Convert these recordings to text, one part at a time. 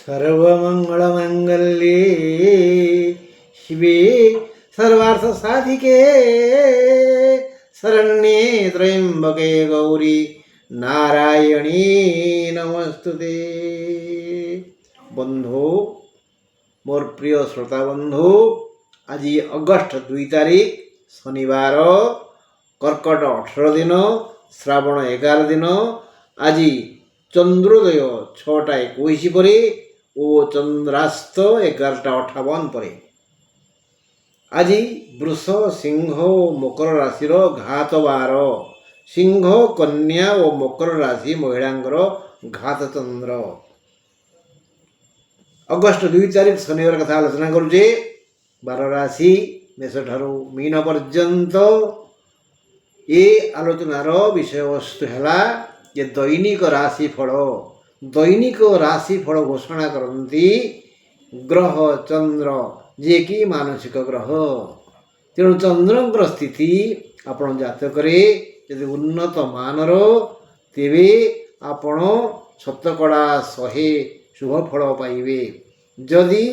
सर्वमंगलमंगल्ये शिवे सर्वार्थसाधिके शरण्ये त्र्यंबके गौरी नारायणी नमस्तुते। बंधु मोर प्रिय श्रोता बंधु, आज अगस्ट 2 तारीख शनिवार, कर्कट 18 दिन, श्रावण 11 दिन। आज चंद्रोदय 6:21 पर और चंद्रास्त 11:58 पर। आज वृष सिंह मकर राशि घात बार। सिंह कन्या और मकर राशि महिलांकर घात चंद्र। अगस्ट 2 तारीख शनिवार कथा आलोचना करुचे। 12 राशि मेष ठारू मीन पर्यंत ये आलोचनार विषय वस्तु है जे दैनिक राशिफल। दैनिक राशिफल घोषणा करती ग्रह चंद्र, जे कि मानसिक ग्रह। तेणु चंद्र स्थिति आपण जातक यदि उन्नत मानर तेबे आपण 100% शुभ फल पाइबे। जदि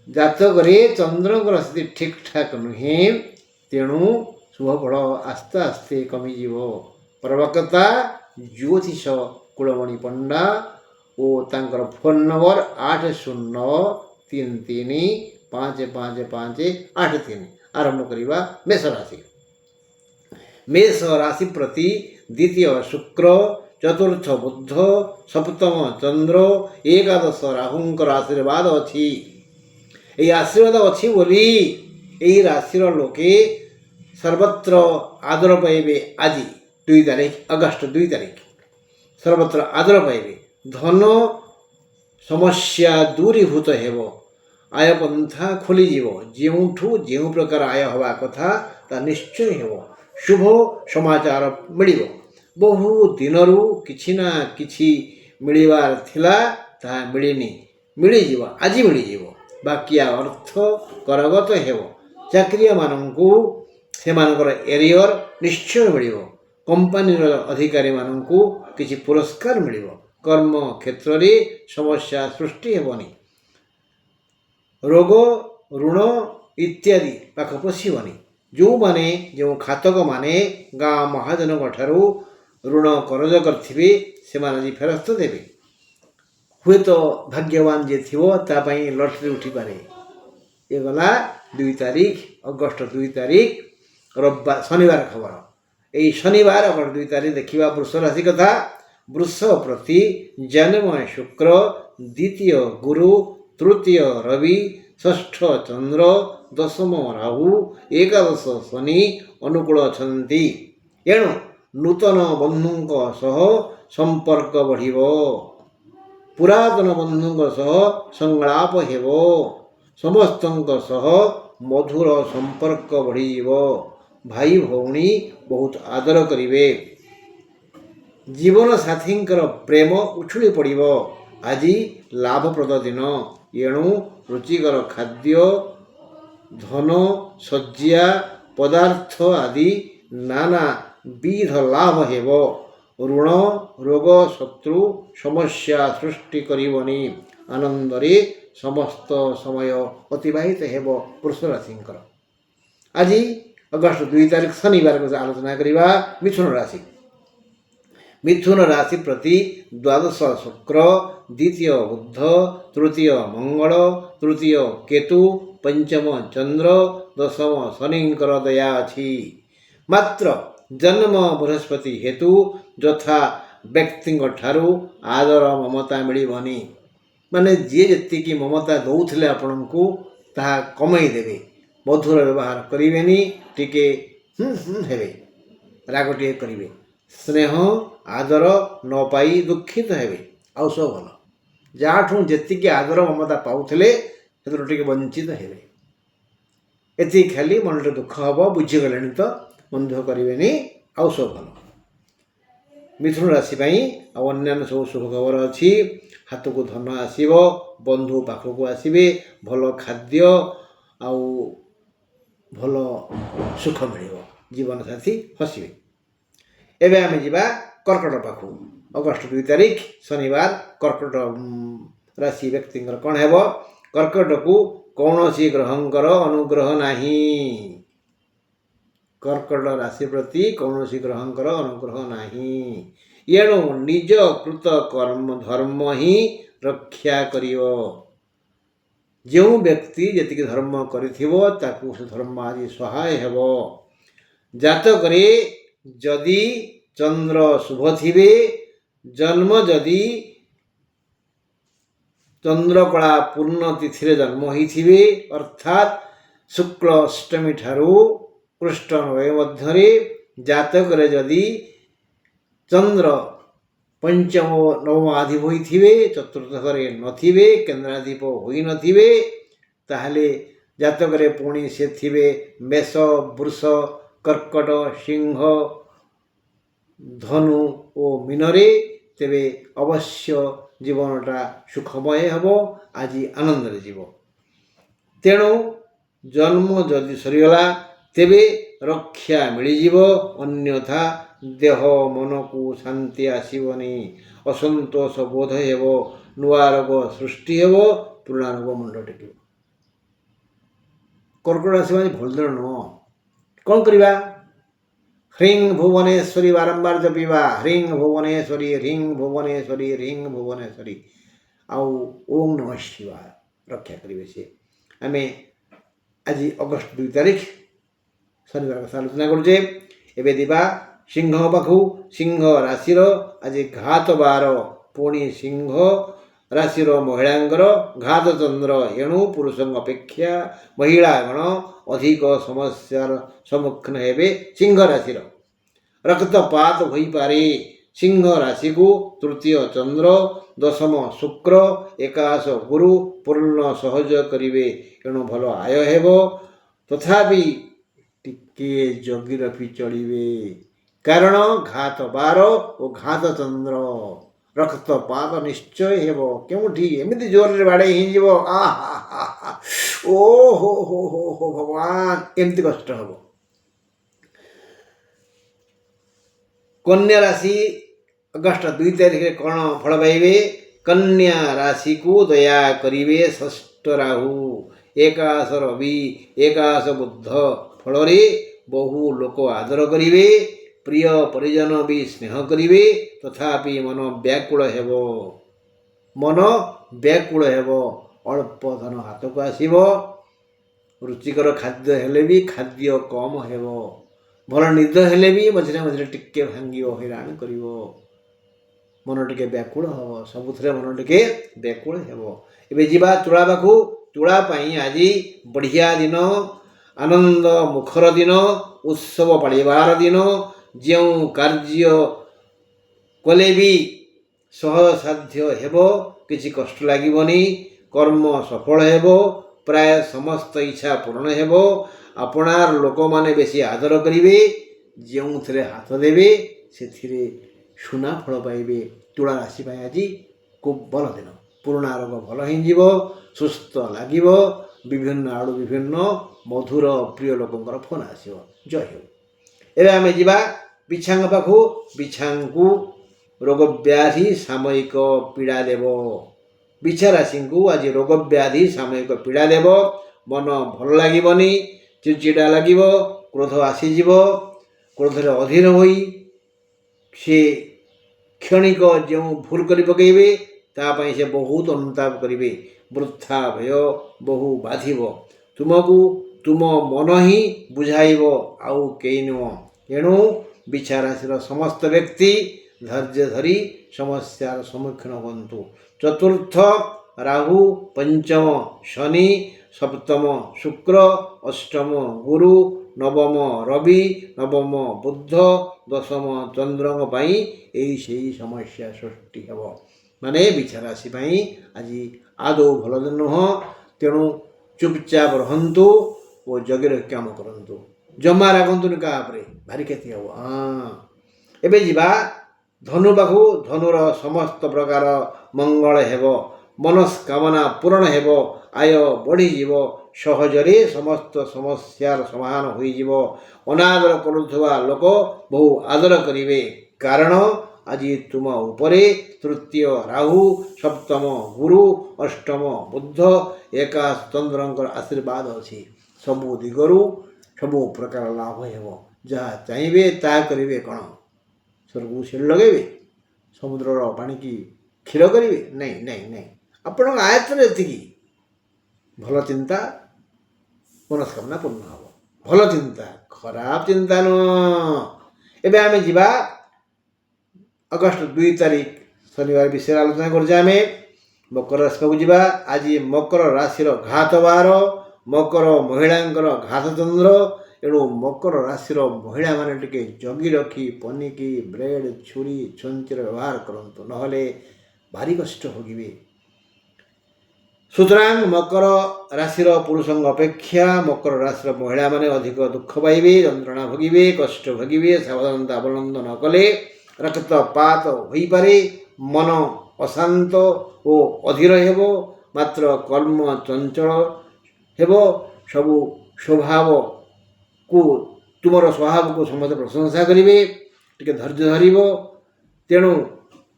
जातक चंद्र स्थिति ठीक ठाक नुहे तेणु शुभ फल आस्ते आस्ते कमिजिव। प्रवक्ता ज्योतिष कुलमणि पंडा और तांकर फोन नंबर 8033355583। आरंभ करवा मेष राशि। मेष राशि प्रति द्वितीय शुक्र, चतुर्थ बुध, सप्तम चंद्र, एकादश राहुंकर आशीर्वाद अच्छी। ये आशीर्वाद अच्छी बोली यही राशिर लोके सर्वत्र आदर पाइबे। आज 2 तारीख अगस्ट 2 तारीख सर्वत्र आदर पाइबे। धन समस्या दूरीभूत हेबो। आय पंथा खोलीजिव। जेउठू जेउ प्रकार आय हवा कथा ता निश्चय हेबो। शुभ समाचार मिलिबो। बहु दिनरू किछि ना किछि मिलिबार थिला ता मिलिनी, मिलिजिव। आज मिलिजिव। बाकी अर्थ करगत हेबो। चाकरिया मानंकु सेमानकर एरियर निश्चय मिलिबो। कंपनी अधिकारी मानंकु किछि पुरस्कार मिलिबो। कर्म क्षेत्र रे समस्या सृष्टि हेबनी। रोग ऋण इत्यादि पाख पशिबनी। जो माने जो खातक माने गाँ महाजन ठारू ऋण करज करथिबे सेमान आज फेरस्त देबे। हुए तो भाग्यवान जे थिवो ता पई लटरी उठी पारे। ये गला 2 तारीख अगस्ट 2 तारीख रविवार शनिवार खबर। यही शनिवार अगस्ट 2 तारीख देखा वृष राशि कथा। वृष प्रति जन्म शुक्र, द्वितीय गुरु, तृतीय रवि, षष्ठ चंद्र, दशम राहु, एकादश शनि अनुकूल अछंती। एणु नूतन बंधुंक सह संपर्क बढ़िबो। पुरातन बंधुंक सह संलाप हेबो। समस्तंक सह मधुर संपर्क बढ़िजिवो। भाई भौणी बहुत आदर करिवे। जीवन साथींकर प्रेम उछुली पड़िबो। आज लाभप्रद दिन। एणु रुचिकर खाद्य, धन, शज्या पदार्थ आदि नाना विध लाभ हेबो। ऋण रोग शत्रु समस्या सृष्टि करिवनी। आनंदरे समस्त समय अतिबाहित हेबो वृष राशिंकर। आज अगस्ट 2 तारीख शनिवार को आलोचना करिबा मिथुन राशि। मिथुन राशि प्रति द्वादश शुक्र, द्वितीय बुध, तृतीय मंगल, तृतीय केतु, पंचम चंद्र, दशम शनिंकर दया अछि। मात्र जन्म बृहस्पति हेतु यथा व्यक्ति ठारू आदर ममता मिलिबनी। माने जी जी ममता दौले आपको ताहा कमई देवे। मधुर व्यवहार करेनि। टिके हेबे, राग टे करेंगे। स्नेह आदर न पाई दुखित हेबे। आउ सब भल जाठू जी आदर ममता पाऊले से वंचित हेबे। एति खाली मन दुख हम बुझीगले तो मन दुख करेनि। आउ सब भल। मिथुन राशि अन्य सब शुभ खबर अच्छी। हाथ को धन आसब। बंधु पाखक आसबे। भल खाद्य आउ भल सुख मिल। जीवन साथी हसबे। एवं आम जा कर्कट पाखु। अगस्ट 2 तारीख शनिवार कर्कट राशि व्यक्ति कौन है कर्कट को कौन सी ग्रहंकर अनुग्रह नहीं कर्कट राशि प्रति कौन सी ग्रहंकर अनुग्रह नहीं एणु निज कृत कर्म धर्म ही रक्षा करियो जो व्यक्ति जी धर्म करिथिबो ताकू से धर्म आदि सहाय हेबो जातक जदि चंद्र शुभ थिबे जन्म जदि चंद्रकला पूर्ण तिथि जन्म होइथिबे अर्थात शुक्ल अष्टमी ठारू कृष्ण नवे मध्य जातक जदि चंद्र पंचम नवम आदि होइथिबे चतुर्थ घरे नथिबे केन्द्राधिप होई नथिबे ताहले जातक पुणी से थिबे मेष वृष कर्कट सिंह धनु और मीनरे तेबे अवश्य जीवनटा सुखमय हेब आज आनंद जीव तेणु जन्म जदि सरीगला तेबे रक्षा मिलଯିव अन्यथा देह मन को शांति आसबनी असंतोष बोध हेब नुआ रोग सृष्टि हेब पुराणा रोग मुंड टेक कर्कट राशि माने भल दिन नुह कौन करवा ह्रीं भुवनेश्वरी बारंबार जपीवा ह्रीं भुवनेश्वरी ह्रीं भुवनेश्वरी आउ ओम नमः शिवाय रक्षा करेंगे से आम आज अगस्ट 2 तारिख शनिवार कथा आलोचना करुचे एवं दिवा सिंह पाखु सिंह राशि आज घात बार पुणी सिंह राशि महिलांकर घात चंद्र एणु पुरुषों अपेक्षा महिलागण अधिक समस्यार सम्मुखीन हेबे सिंह राशि रक्तपात हो पारे सिंह राशि को तृतीय चंद्र दशम शुक्र एकादश गुरु पूर्ण सहयोग करिवे एणु भल आय हेब तथापि टिके जगी रखी चलिए कारण घात बार और घात चंद्र रक्तपात निश्चय हेब क्योंठी एमती जोर बाड़े ही ओ हो भगवान एमती कष्ट हम कन्या राशि अगस्ट 2 तारिख कौन फल पाइबे कन्या राशि को दया करिवे षष्ठ राहु एकादश रवि एकादश बुध फल बहु लोक आदर करिवे प्रिय परिजन भी स्नेह करिवे तथापि मन व्याकुल हेब अल्प धन हाथ को आसीब रुचिकर खाद्य हेले भी खाद्य कम हेब भल निद हेले भी मझे मझे टिके भांग हैरान कर मन टिके व्याकुल हम सबुथे मन टिके व्याकुल हेब एबे जीवा तुला पाखु तुला आज बढ़िया दिन आनंद मुखर दिन उत्सव पालिबार दिन जो कार्य कले भी सहज साध्य हेब किसी कष्ट लगिबनी कर्म सफल हेब प्राय समस्त इच्छा पूर्ण हेब आपणार लोक माने बेसी आदर करिवे जो हाथ देवे से सुना फल पाइबे तुला राशि आज खूब भल दिन पुराणा रोग भल हो सुस्थ लगे विभिन्न आड़ू विभिन्न मधुर प्रिय लोकंर फोन आसो जय हो एवं आम जा बिछांग पाखु बिछांग को रोग व्याधि सामयिक पीड़ा देव बिछा राशि को आज रोग व्याधि सामयिक पीड़ा देव मन भल लगनी चिड़चिड़ा लगे क्रोध आसीज क्रोधर अधीर हो क्षणिक जो भूल कर पकेबे तापाई से बहुत अनुताप करेंगे वृथा भय बहु बाधिब तुमको तुम मन ही बुझाइब आउ कई नुह एणु बिछा राशि समस्त व्यक्ति धैर्य धरी समस्यार सम्मुखीन हूँ चतुर्थ राहु पंचम शनि सप्तम शुक्र अष्टम गुरु नवम रवि नवम बुध दशम चंद्र से समस्या सृष्टि हेब माने बिछा राशि आज आदौ भल दिन नुह तेणु चुपचाप रहंतु और जगी काम करंतु जमा रागंतुनि क्या भारी क्षति हम हाँ एवं जा धनु पाखु धनुर समस्त प्रकार मंगल हेब मनस्कामना पूरण हेब आय बढ़ीज सहजरे समस्त समस्यार समाधान हो अनादर करुवा लोक बहु आदर करेंगे कारण ଆଜି ତୁମ ଉପରେ। ତୃତୀୟ ରାହୁ, ସପ୍ତମ ଗୁରୁ, ଅଷ୍ଟମ ବୁଧ, ଏକାଦଶ ଚନ୍ଦ୍ରଙ୍କର ଆଶୀର୍ବାଦ ଅଛି। ସବୁ ଦିଗରୁ ସବୁ ପ୍ରକାର ଲାଭ ହେବ। ଯାହା ଚାହିଁବେ ତାହା କରିବେ। କ'ଣ ସ୍ୱର୍ଗକୁ ସିଡ଼ି ଲଗାଇବେ? ସମୁଦ୍ରର ପାଣିକି କ୍ଷୀର କରିବେ? ନାଇଁ ନାଇଁ ନାଇଁ, ଆପଣଙ୍କ ଆୟତ୍ତରେ ଏତିକି। ଭଲ ଚିନ୍ତା, ମନସ୍କାମନା ପୂର୍ଣ୍ଣ ହେବ। ଭଲ ଚିନ୍ତା, ଖରାପ ଚିନ୍ତା ନୁହଁ। ଏବେ ଆମେ ଯିବା ଅଗଷ୍ଟ 2 ତାରିଖ ଶନିବାର ବିଷୟରେ ଆଲୋଚନା କରୁଛେ। ଆମେ ମକର ରାଶିକୁ ଯିବା। ଆଜି ମକର ରାଶିର ଘାତ ବାର, ମକର ମହିଳାଙ୍କର ଘାତ ଚନ୍ଦ୍ର। ଏଣୁ ମକର ରାଶିର ମହିଳାମାନେ ଟିକେ ଜଗି ରଖି ପନିକି, ବ୍ଲେଡ଼, ଛୁରୀ, ଛୁଞ୍ଚିର ବ୍ୟବହାର କରନ୍ତୁ, ନହେଲେ ଭାରି କଷ୍ଟ ଭୋଗିବେ। ସୁତରାଂ ମକର ରାଶିର ପୁରୁଷଙ୍କ ଅପେକ୍ଷା ମକର ରାଶିର ମହିଳାମାନେ ଅଧିକ ଦୁଃଖ ପାଇବେ, ଯନ୍ତ୍ରଣା ଭୋଗିବେ, କଷ୍ଟ ଭୋଗିବେ। ସାବଧାନତା ଅବଲମ୍ବନ କଲେ ରକ୍ତପାତ ହୋଇପାରେ, ମନ ଅଶାନ୍ତ ଓ ଅଧୀର ହେବ, ମାତ୍ର କର୍ମ ଚଞ୍ଚଳ ହେବ। ସବୁ ତୁମର ସ୍ୱଭାବକୁ ସମସ୍ତେ ପ୍ରଶଂସା କରିବେ। ଟିକେ ଧୈର୍ଯ୍ୟ ଧରିବ। ତେଣୁ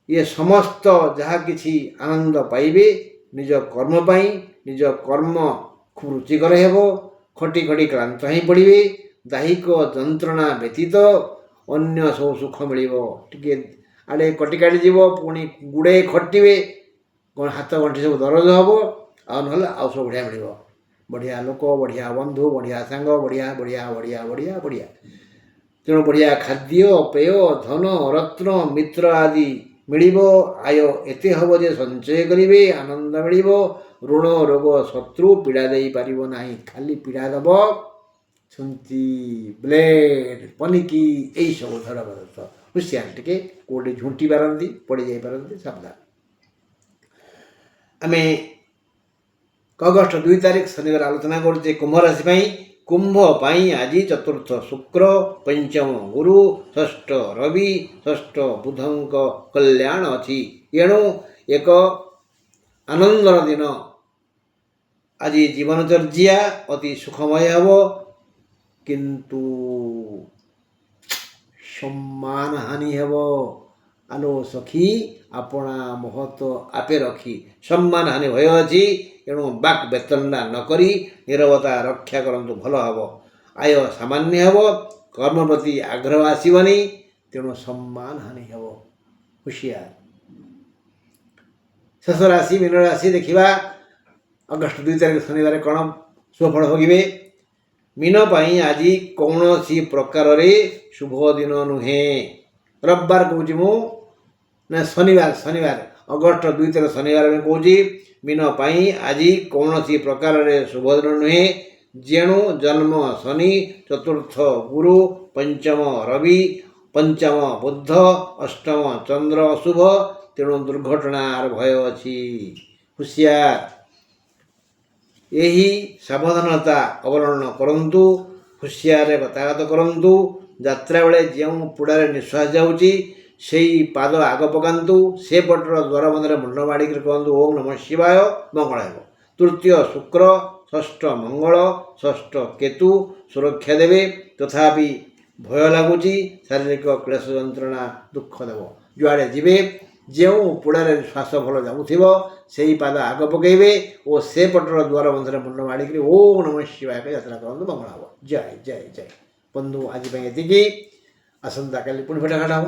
ଇଏ ସମସ୍ତ ଯାହା କିଛି ଆନନ୍ଦ ପାଇବେ ନିଜ କର୍ମ ପାଇଁ। ନିଜ କର୍ମ ଖୁବ୍ ରୁଚିକର ହେବ। ଖଟି ଖଟି କ୍ଳାନ୍ତ ହିଁ ପଡ଼ିବେ। ଦାହିକ ଯନ୍ତ୍ରଣା ବ୍ୟତୀତ ଅନ୍ୟ ସବୁ ସୁଖ ମିଳିବ। ଟିକେ ଆଡ଼େ କଟି କାଟିଯିବ, ପୁଣି ଗୁଡ଼ାଏ ଖଟିବେ, କ'ଣ ହାତ ଗଣ୍ଠି ସବୁ ଦରଜ ହେବ, ଆଉ ନହେଲେ ଆଉ ସବୁ ବଢ଼ିଆ ମିଳିବ। ବଢ଼ିଆ ଲୋକ, ବଢ଼ିଆ ବନ୍ଧୁ, ବଢ଼ିଆ ସାଙ୍ଗ, ବଢ଼ିଆ ବଢ଼ିଆ ବଢ଼ିଆ ବଢ଼ିଆ ବଢ଼ିଆ। ତେଣୁ ବଢ଼ିଆ ଖାଦ୍ୟ, ପେୟ, ଧନ, ରତ୍ନ, ମିତ୍ର ଆଦି ମିଳିବ। ଆୟ ଏତେ ହେବ ଯେ ସଞ୍ଚୟ କରିବେ, ଆନନ୍ଦ ମିଳିବ। ଋଣ, ରୋଗ, ଶତ୍ରୁ ପୀଡ଼ା ଦେଇପାରିବ ନାହିଁ। ଖାଲି ପୀଡ଼ା ଦେବ ଛୁଞ୍ଚି, ବ୍ଲେଡ଼, ପନିକି, ଏଇସବୁ ଧଡ଼ପଦାର୍ଥ। ହୁସିଆର ଟିକେ, କେଉଁଠି ଝୁଣ୍ଟି ପାରନ୍ତି, ପଡ଼ିଯାଇପାରନ୍ତି, ସାବଧାନ। ଆମେ ଅଗଷ୍ଟ 2 ତାରିଖ ଶନିବାର ଆଲୋଚନା କରୁଛେ କୁମ୍ଭ ରାଶି ପାଇଁ। କୁମ୍ଭ ପାଇଁ ଆଜି ଚତୁର୍ଥ ଶୁକ୍ର, ପଞ୍ଚମ ଗୁରୁ, ଷଷ୍ଠ ରବି, ଷଷ୍ଠ ବୁଧଙ୍କ କଲ୍ୟାଣ ଅଛି। ଏଣୁ ଏକ ଆନନ୍ଦର ଦିନ। ଆଜି ଜୀବନଚର୍ଯ୍ୟା ଅତି ସୁଖମୟ ହେବ, କିନ୍ତୁ ସମ୍ମାନ ହାନି ହେବ। ଆଲୋ ସଖୀ, ଆପଣା ମହତ ଆପେ ରଖି। ସମ୍ମାନ ହାନି ଭୟ ଅଛି। ଏଣୁ ବାକ୍ ବେତଣ୍ଡା ନ କରି ନିରବତା ରକ୍ଷା କରନ୍ତୁ, ଭଲ ହେବ। ଆୟ ସାମାନ୍ୟ ହେବ, କର୍ମ ପ୍ରତି ଆଗ୍ରହ ଆସିବନି, ତେଣୁ ସମ୍ମାନ ହାନି ହେବ। ହୁସିଆର। ଶେଷ ରାଶି ମୀନ ରାଶି ଦେଖିବା। ଅଗଷ୍ଟ 2 ତାରିଖ ଶନିବାର କ'ଣ ଶୁଭଫଳ ଭୋଗିବେ। ମୀନ ପାଇଁ ଆଜି କୌଣସି ପ୍ରକାରରେ ଶୁଭ ଦିନ ନୁହେଁ। ରବିବାର କହୁଛି ମୁଁ, ନା ଶନିବାର ଅଗଷ୍ଟ 2 ତାରିଖ ଶନିବାର ମୁଁ କହୁଛି। ମୀନ ପାଇଁ ଆଜି କୌଣସି ପ୍ରକାରରେ ଶୁଭ ଦିନ ନୁହେଁ। ଯେଣୁ ଜନ୍ମ ଶନି, ଚତୁର୍ଥ ଗୁରୁ, ପଞ୍ଚମ ରବି, ପଞ୍ଚମ ବୁଧ, ଅଷ୍ଟମ ଚନ୍ଦ୍ର ଅଶୁଭ। ତେଣୁ ଦୁର୍ଘଟଣାର ଭୟ ଅଛି। ହୁସିଆର। ଏହି ସାବଧାନତା ଅବଲମ୍ବନ କରନ୍ତୁ। ହୁସିଆରରେ ଗତାଗତ କରନ୍ତୁ। ଯାତ୍ରା ବେଳେ ଯେଉଁ ପୁଡ଼ାରେ ନିଶ୍ୱାସ ଯାଉଛି ସେଇ ପାଦ ଆଗ ପକାନ୍ତୁ। ସେପଟର ଦ୍ୱାର ବନ୍ଧରେ ମୁଣ୍ଡ ମାଡ଼ିକି କୁହନ୍ତୁ ଓಂ ନମଃ ଶିବାୟ, ମଙ୍ଗଳ ହେବ। ତୃତୀୟ ଶୁକ୍ର, ଷଷ୍ଠ ମଙ୍ଗଳ, ଷଷ୍ଠ କେତୁ ସୁରକ୍ଷା ଦେବେ। ତଥାପି ଭୟ ଲାଗୁଛି, ଶାରୀରିକ କ୍ଲେଶ ଯନ୍ତ୍ରଣା ଦୁଃଖ ଦେବ। ଯୁଆଡ଼େ ଯିବେ, ଯେଉଁ ପୁଡ଼ାରେ ଶ୍ୱାସ ଭଲ ଯାଉଥିବ ସେଇ ପାଦ ଆଗ ପକାଇବେ ଓ ସେପଟର ଦ୍ୱାର ବନ୍ଧରେ ମୁଣ୍ଡ ମାଡ଼ିକରି ଓಂ ନମଃ ଶିବାୟ ଯାତ୍ରା କରନ୍ତୁ, ମଙ୍ଗଳ ହେବ। ଜୟ ଜୟ ଜୟ। ବନ୍ଧୁ, ଆଜି ପାଇଁ ଏତିକି। ଆସନ୍ତାକାଲି ପୁଣି ଭେଟଘାଟ ହେବ।